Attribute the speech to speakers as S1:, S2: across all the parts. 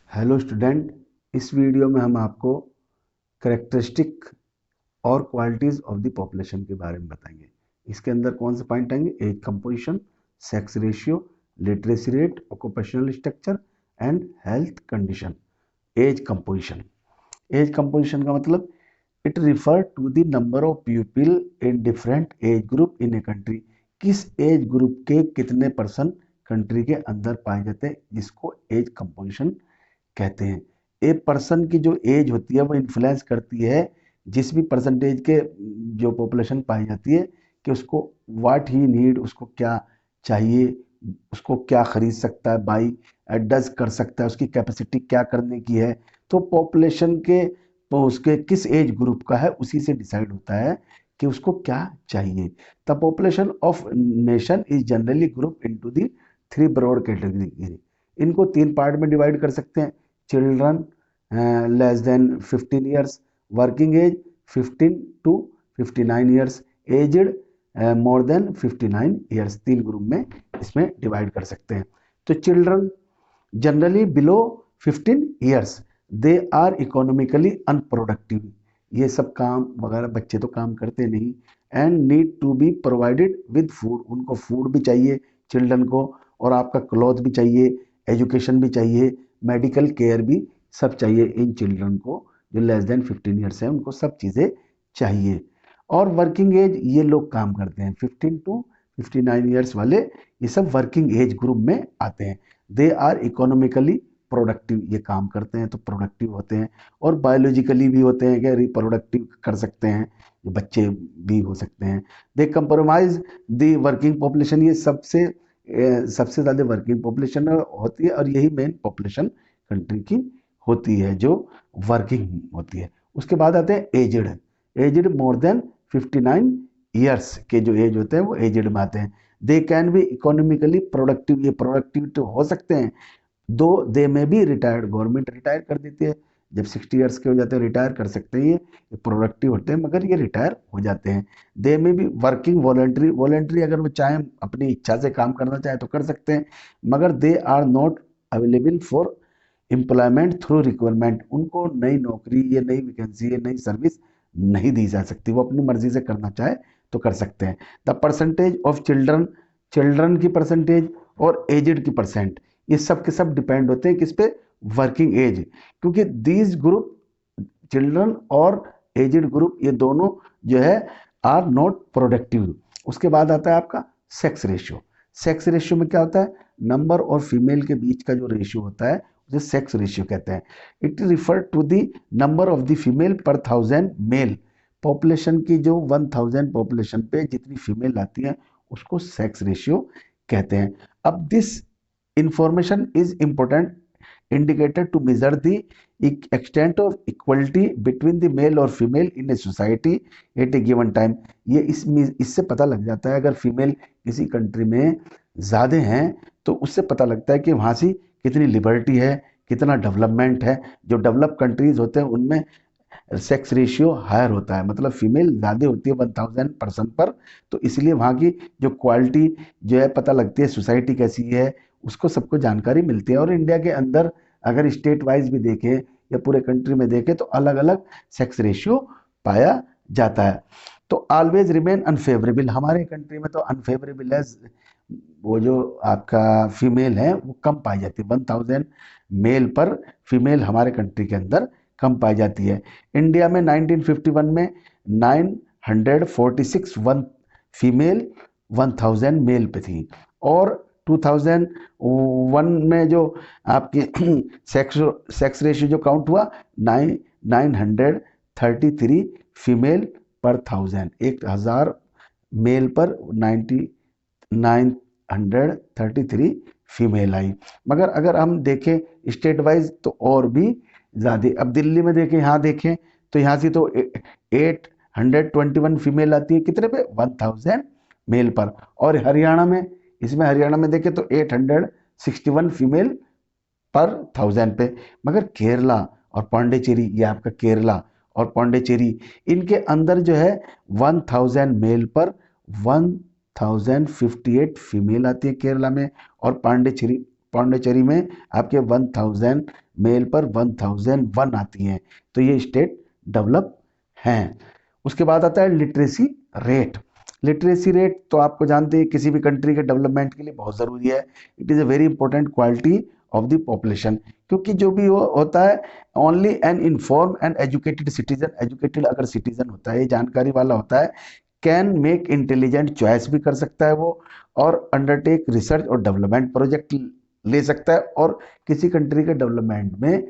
S1: Hello student, इस video में हम आपको करेक्टरिस्टिक और क्वालिटीज ऑफ द पॉपुलेशन के बारे में बताएंगे। इसके अंदर कौन से पॉइंट आएंगे? Age composition, sex ratio, literacy rate, occupational structure and health condition. Age composition का मतलब it refer to the number of people in different age group in a country. किस एज ग्रुप के कितने पर्सन कंट्री के अंदर पाए जाते हैं, जिसको एज कंपोजिशन कहते हैं। एक पर्सन की जो एज होती है वो इन्फ्लुएंस करती है जिस भी परसेंटेज के जो पॉपुलेशन पाई जाती है कि उसको व्हाट ही नीड, उसको क्या चाहिए, उसको क्या खरीद सकता है, बाई डज कर सकता है, उसकी कैपेसिटी क्या करने की है। तो पॉपुलेशन के उसके किस एज ग्रुप का है उसी से डिसाइड होता है कि उसको क्या चाहिए। The population of nation is generally group into the three broad category. इनको तीन पार्ट में डिवाइड कर सकते हैं। Children less than 15 years, working age 15 to 59 years, aged more than 59 years. तीन ग्रुप में इसमें डिवाइड कर सकते हैं। तो children generally below 15 years, they are economically unproductive. ये सब काम वगैरह बच्चे तो काम करते नहीं। And need to be provided with food, उनको फूड भी चाहिए चिल्ड्रन को, और आपका क्लॉथ भी चाहिए, एजुकेशन भी चाहिए, मेडिकल केयर भी सब चाहिए इन चिल्ड्रन को। जो लेस देन 15 ईयर्स है उनको सब चीज़ें चाहिए। और वर्किंग एज, ये लोग काम करते हैं 15 टू 59 ईयर्स वाले, ये सब वर्किंग एज ग्रुप में आते हैं। दे आर इकोनॉमिकली प्रोडक्टिव, ये काम करते हैं तो प्रोडक्टिव होते हैं। और बायोलॉजिकली भी होते हैं कि रिप्रोडक्टिव कर सकते हैं, ये बच्चे भी हो सकते हैं। दे कंप्रोमाइज द वर्किंग पॉपुलेशन, ये सबसे ज़्यादा वर्किंग पॉपुलेशन होती है और यही मेन पॉपुलेशन कंट्री की होती है जो वर्किंग होती है। उसके बाद आते हैं aged. Aged more than 59 years के जो एज होते हैं वो एजड में आते हैं। They can be economically productive, ये प्रोडक्टिव तो हो सकते हैं। दो दे में भी रिटायर्ड, गवर्नमेंट रिटायर कर देती है जब 60 ईयर्स के हो जाते हैं, रिटायर कर सकते हैं। ये प्रोडक्टिव होते हैं मगर ये रिटायर हो जाते हैं। दे में भी वर्किंग वॉलंटरी, वॉलंटरी अगर वो चाहें अपनी इच्छा से काम करना चाहे तो कर सकते हैं, मगर they are not available for employment through requirement. उनको नई नौकरी, ये नई वैकेंसी, ये नई सर्विस नहीं दी जा सकती। वो अपनी मर्जी से करना चाहे तो कर सकते हैं। The percentage of children, children की परसेंटेज और एजड की परसेंट, ये सब के सब डिपेंड होते हैं किस पे? Working age. क्योंकि दीज ग्रुप, चिल्ड्रन और एजड ग्रुप, ये दोनों जो है आर नॉट प्रोडक्टिव। उसके बाद आता है आपका सेक्स रेशियो। सेक्स रेशियो में क्या होता है? नंबर और फीमेल के बीच का जो रेशियो होता है उसे सेक्स रेशियो कहते हैं। It refer to the number of the female per 1000 mail. Population की जो 1000 पॉपुलेशन पे जितनी फीमेल आती है उसको सेक्स रेशियो कहते हैं। अब this information is important indicator to measure the extent of equality between the male और female in a society at a given time। ये इससे पता लग जाता है अगर फीमेल किसी कंट्री में ज़्यादा हैं तो उससे पता लगता है कि वहाँ से कितनी लिबर्टी है, कितना डेवलपमेंट है। जो डेवलप कंट्रीज होते हैं उनमें सेक्स रेशियो हायर होता है, मतलब फीमेल ज़्यादा होती है 1000 पर्सन पर, तो इसलिए वहाँ की जो क्वालिटी जो है पता लगती है, सोसाइटी कैसी है उसको सबको जानकारी मिलती है। और इंडिया के अंदर अगर स्टेट वाइज भी देखें या पूरे कंट्री में देखें तो अलग अलग सेक्स रेशियो पाया जाता है। तो ऑलवेज रिमेन अनफेवरेबल, हमारे कंट्री में तो अनफेवरेबल है, वो जो आपका फीमेल है वो कम पाई जाती है। 1000 मेल पर फीमेल हमारे कंट्री के अंदर कम पाई जाती है। इंडिया में 1951 में 946 वन फीमेल 1000 मेल पे थी। और 2001 में जो आपकी सेक्स रेशियो जो काउंट हुआ 933 फीमेल पर 1000, 1000 मेल पर 933 फीमेल आई। मगर अगर हम देखें स्टेट वाइज तो और भी ज़्यादा। अब दिल्ली में देखें, यहाँ देखें तो यहाँ से तो 821 फीमेल आती है कितने पे? 1000 मेल पर। और हरियाणा में, इसमें हरियाणा में देखें तो 861 फीमेल पर 1000 पे। मगर केरला और पांडिचेरी, ये आपका केरला और पांडिचेरी, इनके अंदर जो है 1000 मेल पर 1058 फीमेल आती है केरला में। और पांडिचेरी में आपके 1000 मेल पर 1001 आती हैं, तो ये स्टेट डेवलप हैं। उसके बाद आता है लिटरेसी रेट। लिटरेसी रेट तो आपको जानते हैं किसी भी कंट्री के डेवलपमेंट के लिए बहुत ज़रूरी है। It is a very important quality of the population, क्योंकि जो भी वो होता है, only an inform and educated citizen, educated अगर सिटीजन होता है, जानकारी वाला होता है, कैन मेक इंटेलिजेंट चॉइस भी कर सकता है वो, और अंडरटेक रिसर्च और डेवलपमेंट प्रोजेक्ट ले सकता है। और किसी कंट्री के डेवलपमेंट में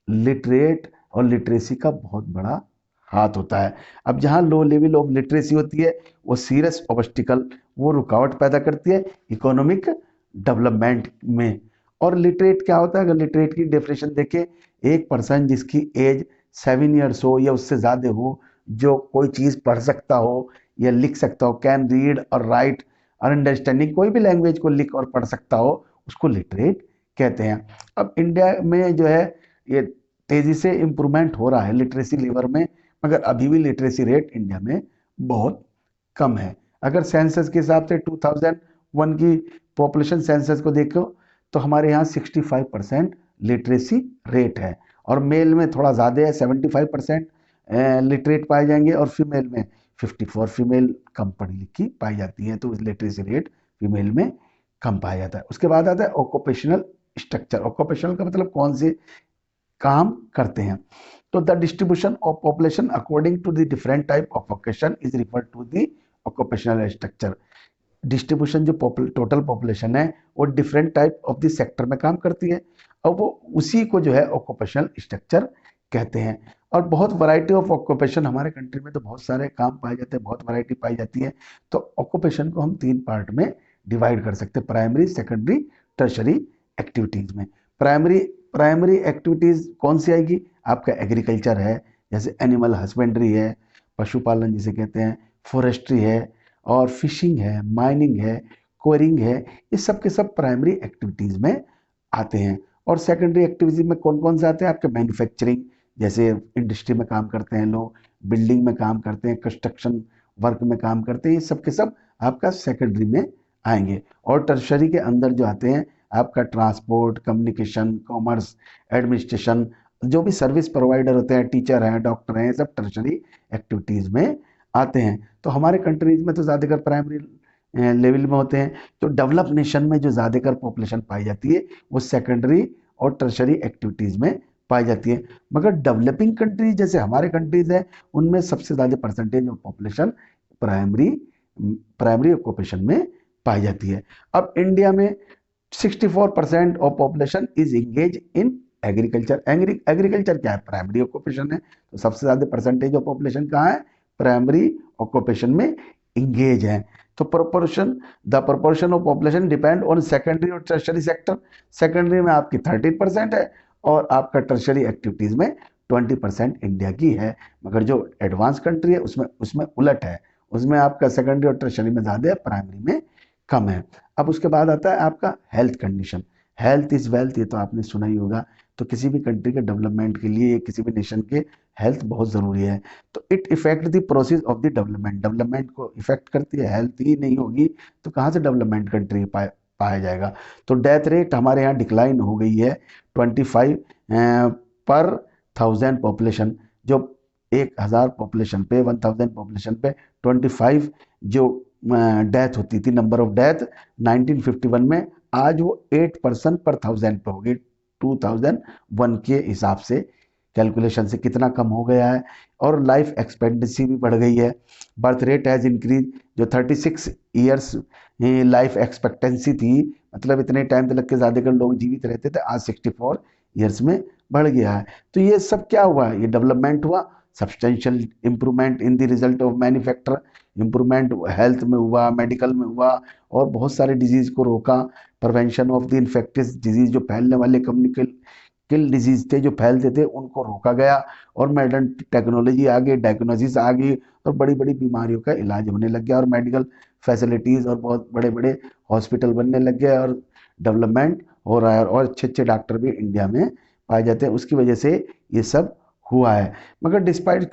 S1: लिटरेट और लिटरेसी का बहुत बड़ा हाथ होता है। अब जहाँ लो लेवल ऑफ लिटरेसी होती है, वो सीरियस ऑब्स्टिकल, वो रुकावट पैदा करती है इकोनॉमिक डेवलपमेंट में। और लिटरेट क्या होता है, अगर लिटरेट की डेफिनेशन देखें, एक पर्सन जिसकी एज 7 ईयर्स हो या उससे ज़्यादा हो, जो कोई चीज़ पढ़ सकता हो या लिख सकता हो, कैन रीड और राइट और अंडरस्टैंडिंग, कोई भी लैंग्वेज को लिख और पढ़ सकता हो, उसको लिटरेट कहते हैं। अब इंडिया में जो है ये तेज़ी से इम्प्रूवमेंट हो रहा है लिटरेसी लेवल में, मगर अभी भी लिटरेसी रेट इंडिया में बहुत कम है। अगर सेंसस के हिसाब से 2001 की पॉपुलेशन सेंसस को देखो, तो हमारे यहाँ 65% लिटरेसी रेट है, और मेल में थोड़ा ज़्यादा है, 75% लिटरेट पाए जाएंगे, और फीमेल में 54 फीमेल कम पढ़ी लिखी पाई जाती है, तो लिटरेसी रेट फीमेल में कम पाया जाता है। उसके बाद आता है ऑक्यूपेशनल स्ट्रक्चर। ऑक्यूपेशनल का मतलब कौन से काम करते हैं। तो the distribution of population according to the different type of occupation is referred to the occupational structure. Distribution जो टोटल पॉपुलेशन है वो different type of the sector में काम करती है, और वो उसी को जो है ऑक्यूपेशनल स्ट्रक्चर कहते हैं। और बहुत वैरायटी ऑफ ऑक्यूपेशन हमारे कंट्री में, तो बहुत सारे काम पाए जाते हैं, बहुत वैरायटी पाई जाती है। तो ऑक्यूपेशन को हम 3 पार्ट में डिवाइड कर सकते हैं, प्राइमरी, सेकेंडरी, टर्शरी एक्टिविटीज में। प्राइमरी प्राइमरी एक्टिविटीज कौन सी आएगी, आपका एग्रीकल्चर है, जैसे एनिमल हस्बेंड्री है, पशुपालन जिसे कहते हैं, फॉरेस्ट्री है, और फिशिंग है, माइनिंग है, कोयरिंग है, ये सब के सब प्राइमरी एक्टिविटीज में आते हैं। और सेकेंडरी एक्टिविटीज में कौन कौन से आते हैं, आपके मैन्युफैक्चरिंग, जैसे इंडस्ट्री में काम करते हैं लोग, बिल्डिंग में काम करते हैं, कंस्ट्रक्शन वर्क में काम करते हैं, ये सब के सब आपका सेकेंडरी में आएंगे। और टर्शरी के अंदर जो आते हैं आपका ट्रांसपोर्ट, कम्युनिकेशन, कॉमर्स, एडमिनिस्ट्रेशन, जो भी सर्विस प्रोवाइडर होते हैं, टीचर हैं, डॉक्टर हैं, सब टर्शरी एक्टिविटीज़ में आते हैं। तो हमारे कंट्रीज में तो ज़्यादातर प्राइमरी लेवल में होते हैं। तो डेवलप नेशन में जो ज़्यादातर पॉपुलेशन पाई जाती है वो सेकेंडरी और टर्शरी एक्टिविटीज़ में पाई जाती है। मगर डेवलपिंग कंट्रीज जैसे हमारे कंट्रीज हैं, उनमें सबसे ज़्यादा percentage of population primary primary occupation में पाई जाती है। अब इंडिया में 64% of population is engage in agriculture. Agriculture क्या है, प्राइमरी ऑक्यूपेशन है। तो सबसे ज़्यादा परसेंटेज ऑफ पॉपुलेशन कहाँ है, प्राइमरी ऑक्यूपेशन में इंगेज है। तो the proportion of population depend on secondary और टर्शरी सेक्टर। सेकेंडरी में आपकी 13% है, और आपका टर्शरी एक्टिविटीज में 20% इंडिया की है। मगर जो एडवांस कंट्री है उसमें उसमें उलट है, उसमें आपका सेकेंडरी और टर्शरी में ज़्यादा है, प्राइमरी में कम है। अब उसके बाद आता है आपका health condition. Health is wealth, ये तो आपने सुना ही होगा। तो किसी भी कंट्री के डेवलपमेंट के लिए, किसी भी नेशन के, हेल्थ बहुत ज़रूरी है। तो it effect the process of the development. Development को इफेक्ट करती है, हेल्थ ही नहीं होगी तो कहाँ से डेवलपमेंट कंट्री पाया जाएगा। तो डेथ रेट हमारे यहाँ डिक्लाइन हो गई है 25 पर 1000 पॉपुलेशन। जो 1000 पॉपुलेशन पे, 1000 पॉपुलेशन पे 25 जो डेथ होती थी, नंबर ऑफ डेथ 1951 में, आज वो 8 पर्सन पर 1000 पे हो गई। 2001 के हिसाब से कैलकुलेशन से कितना कम हो गया है। और लाइफ एक्सपेक्टेंसी भी बढ़ गई है। Birth rate has increase. जो 36 ईयर्स लाइफ एक्सपेक्टेंसी थी, मतलब इतने टाइम तक के ज़्यादातर लोग जीवित रहते थे, आज 64 ईयर्स में बढ़ गया है। तो ये सब क्या हुआ, ये डेवलपमेंट हुआ, substantial improvement in the result of manufacture, improvement health में हुआ, मेडिकल में हुआ, और बहुत सारे डिजीज़ को रोका। Prevention of the infectious disease, जो फैलने वाले कम्युनिकेबल डिजीज थे जो फैलते थे, उनको रोका गया। और मॉडर्न टेक्नोलॉजी आ गई, डायग्नोसिस आ गई, और बड़ी बड़ी बीमारियों का इलाज होने लग गया, और मेडिकल फैसिलिटीज़ और बहुत बड़े बड़े हॉस्पिटल बनने लग गए, और डेवलपमेंट हो रहा है, और अच्छे अच्छे डॉक्टर भी इंडिया में पाए जाते हैं। उसकी वजह से ये सब हुआ है। मगर despite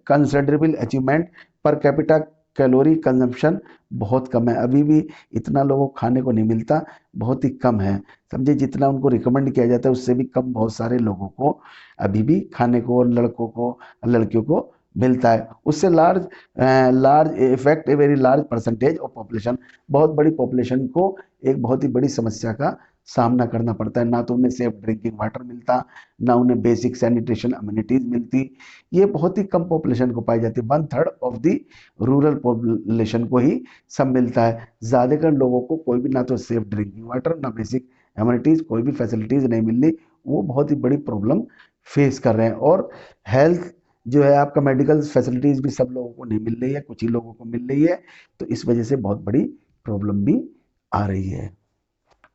S1: considerable achievement, per capita calorie consumption बहुत कम है, अभी भी इतना लोगों को खाने को नहीं मिलता, बहुत ही कम है। समझे, जितना उनको रिकमेंड किया जाता है उससे भी कम बहुत सारे लोगों को अभी भी खाने को, लड़कों को, लड़कियों को मिलता है। उससे large effect a very large percentage of population, बहुत बड़ी पॉपुलेशन को एक बहुत ही बड़ी समस्या का सामना करना पड़ता है। ना तो उन्हें सेफ ड्रिंकिंग वाटर मिलता, ना उन्हें बेसिक सैनिटेशन अम्यूनिटीज मिलती। ये बहुत ही कम पॉपुलेशन को पाई जाती है, 1/3 ऑफ दी रूरल पॉपुलेशन को ही सब मिलता है। ज़्यादातर लोगों को कोई भी ना तो सेफ ड्रिंकिंग वाटर, ना बेसिक एम्यूनिटीज, कोई भी फैसिलिटीज नहीं मिल रही। वो बहुत ही बड़ी प्रॉब्लम फेस कर रहे हैं। और हेल्थ जो है आपका, मेडिकल फैसिलिटीज भी सब लोगों को नहीं मिल रही है, कुछ ही लोगों को मिल रही है। तो इस वजह से बहुत बड़ी प्रॉब्लम भी आ रही है।